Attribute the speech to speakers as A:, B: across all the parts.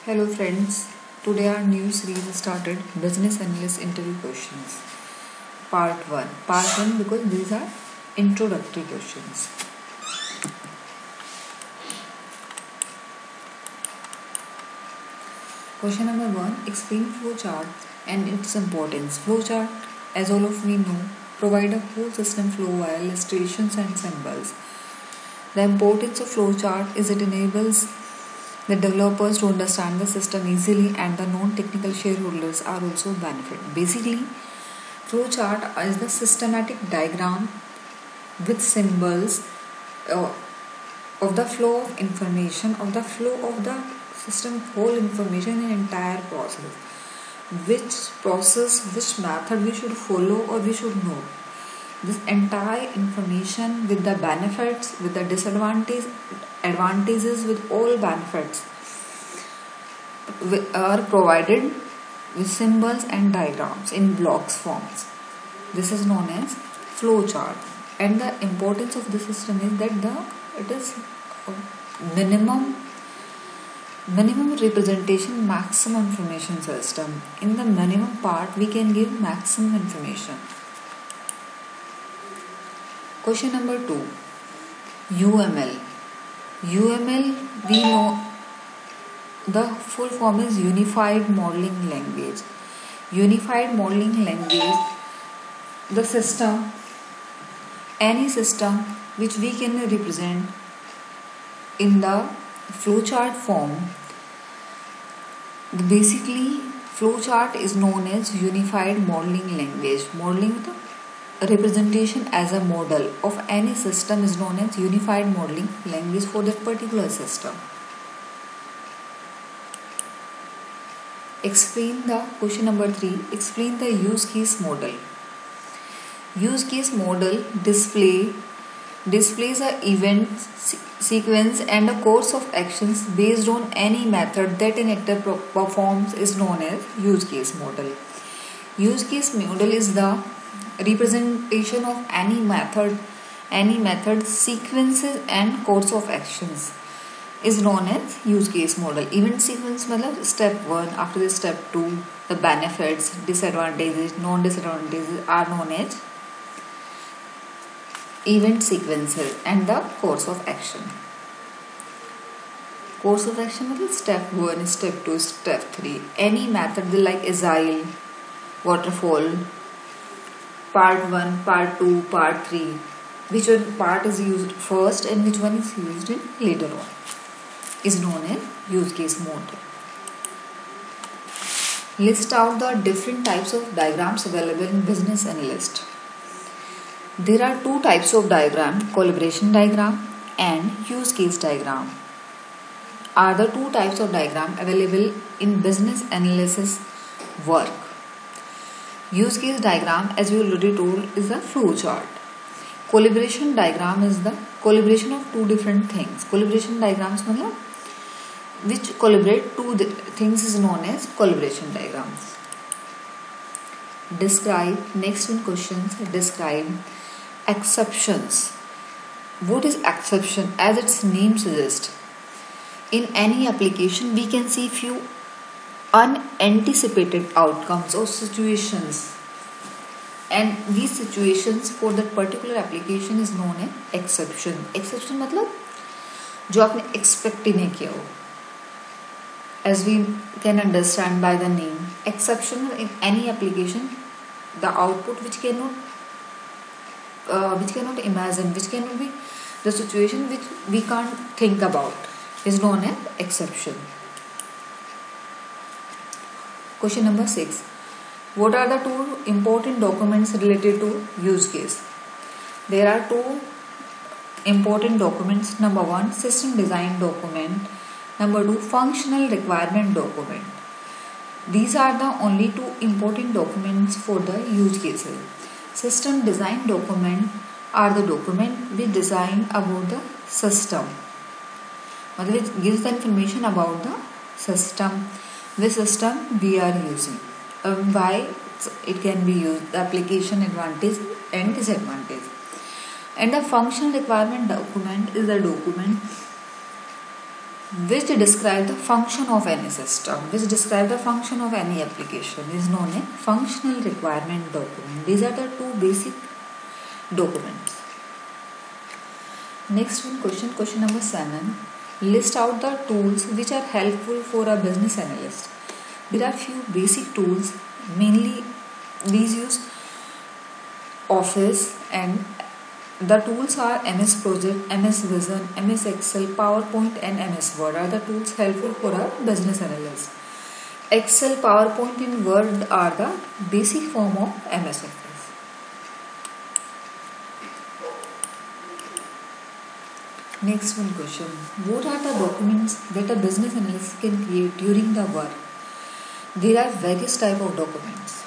A: Hello friends, today our new series started Business Analyst Interview Questions Part 1. Part 1 because these are introductory questions. Question number 1. Explain flowchart and its importance. Flowchart, as all of we know, provide a whole system flow via illustrations and symbols. The importance of flowchart is it enables the developers to understand the system easily and the non-technical shareholders are also benefit. Basically, flowchart is the systematic diagram with symbols of the flow of information, of the flow of the system, whole information in entire process. Which method we should follow or we should know. This entire information with the benefits, with the advantages, with all benefits are provided with symbols and diagrams in blocks forms. This is known as flowchart. And the importance of this system is that it is minimum representation, maximum information system. In the minimum part, we can give maximum information. Question number 2. UML. UML, we know the full form is Unified Modeling Language. Unified Modeling Language, the system, any system which we can represent in the flowchart form. Basically, flowchart is known as Unified Modeling Language. Modeling the representation as a model of any system is known as Unified Modeling Language for that particular system. Question number 3. Explain the use case model. Use case model displays a event sequence and a course of actions based on any method that an actor performs is known as use case model. Use case model is the representation of any method, sequences and course of actions is known as use case model. Event sequence means step 1, after this step 2, the benefits, disadvantages, non-disadvantages are known as event sequences and the course of action. Course of action means step 1, step 2, step 3. Any method like agile, waterfall, part 1, part 2, part 3. Which one part is used first and which one is used in later on is known as use case model. List out the different types of diagrams available in Business Analyst. There are two types of diagram, collaboration diagram and use case diagram. Are the two types of diagram available in business analysis work. Use case diagram, as we already told, is a flow chart. Collaboration diagram is the collaboration of two different things. Collaboration diagrams means which collaborate two things is known as collaboration diagrams. Describe, next in questions, describe exceptions. What is exception? As its name suggests, in any application we can see few unanticipated outcomes or situations, and these situations for that particular application is known as exception. Exception मतलब जो आपने expect ही नहीं किया हो. As we can understand by the name, exception in any application, the output which cannot imagine, which cannot be the situation which we can't think about is known as exception. Question number 6. What are the two important documents related to use case? There are two important documents. Number 1, system design document. Number 2, functional requirement document. These are the only two important documents for the use cases. System design document are the document we design about the system. It gives the information about the system, which system we are using, why it can be used, the application advantage and disadvantage. And the functional requirement document is a document which describe the function of any system, which describe the function of any application, is known as functional requirement document. These are the two basic documents. Next one, question number 7. List out the tools which are helpful for a business analyst. There are few basic tools, mainly these use Office, and the tools are MS Project, MS Vision, MS Excel, PowerPoint and MS Word are the tools helpful for a business analyst. Excel, PowerPoint and Word are the basic form of MS Office. Next one question. What are the documents that a business analyst can create during the work? There are various type of documents,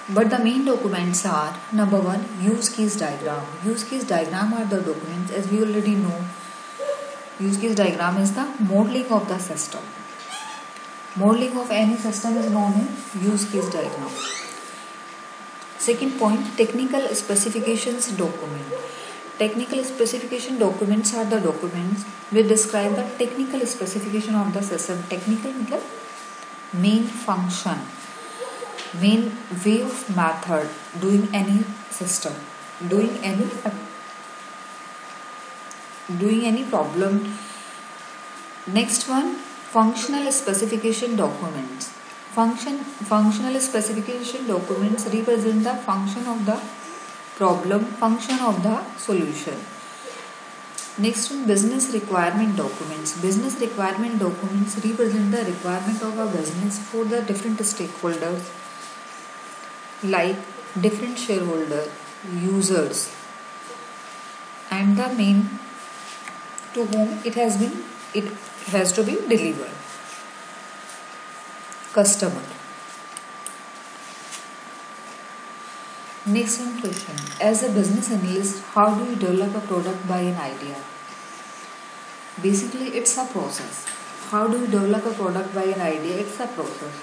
A: but the main documents are, number 1, use case diagram. Use case diagram are the documents, as we already know. Use case diagram is the modeling of the system. Modeling of any system is known as use case diagram. Second point, technical specifications document. Technical specification documents are the documents which describe the technical specification of the system. Technical means main function, main way of method doing any system, doing any problem. Next one, functional specification documents. Functional specification documents represent the function of the problem, function of the solution. Next one, business requirement documents. Business requirement documents represent the requirement of a business for the different stakeholders, like different shareholder, users, and the main to whom it has to be delivered, customer. Next one question. As a business analyst, how do you develop a product by an idea? Basically, it's a process. How do you develop a product by an idea? It's a process.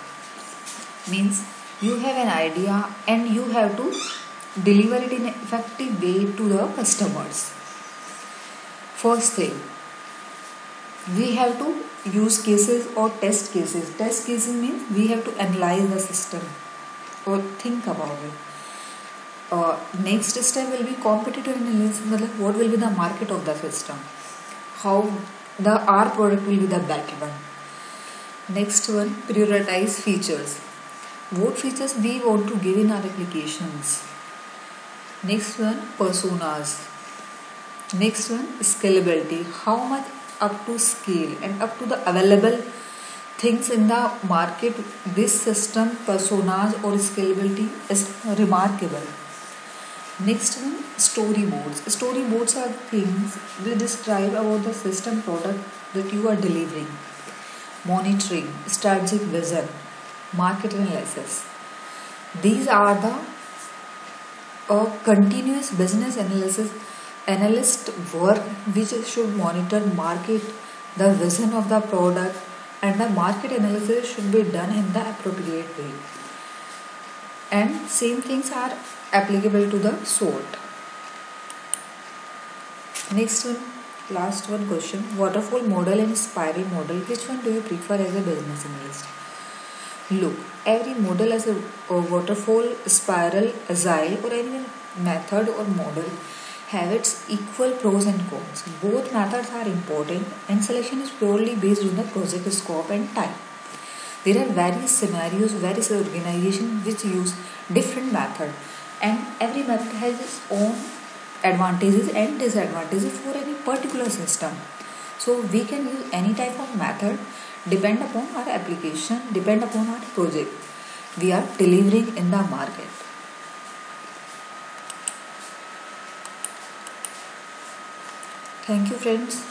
A: Means you have an idea and you have to deliver it in an effective way to the customers. First thing, we have to use cases or test cases. Test cases means we have to analyze the system or think about it. Next step will be competitive analysis. What will be the market of the system? How our product will be the better one. Next one, prioritize features. What features we want to give in our applications. Next one, personas. Next one, scalability. How much up to scale and up to the available things in the market, this system, personas or scalability is remarkable. Next one, storyboards. Storyboards are things they describe about the system product that you are delivering. Monitoring, strategic vision, market analysis. These are the continuous business analyst work which should monitor market, the vision of the product, and the market analysis should be done in the appropriate way. And same things are applicable to the SWOT. Next one, last one question. Waterfall model and spiral model. Which one do you prefer as a business analyst? Look, every model has a waterfall, spiral, agile or any method or model have its equal pros and cons. Both methods are important and selection is purely based on the project scope and time. There are various scenarios, various organizations which use different methods, and every method has its own advantages and disadvantages for any particular system. So we can use any type of method depend upon our application, depend upon our project we are delivering in the market. Thank you friends.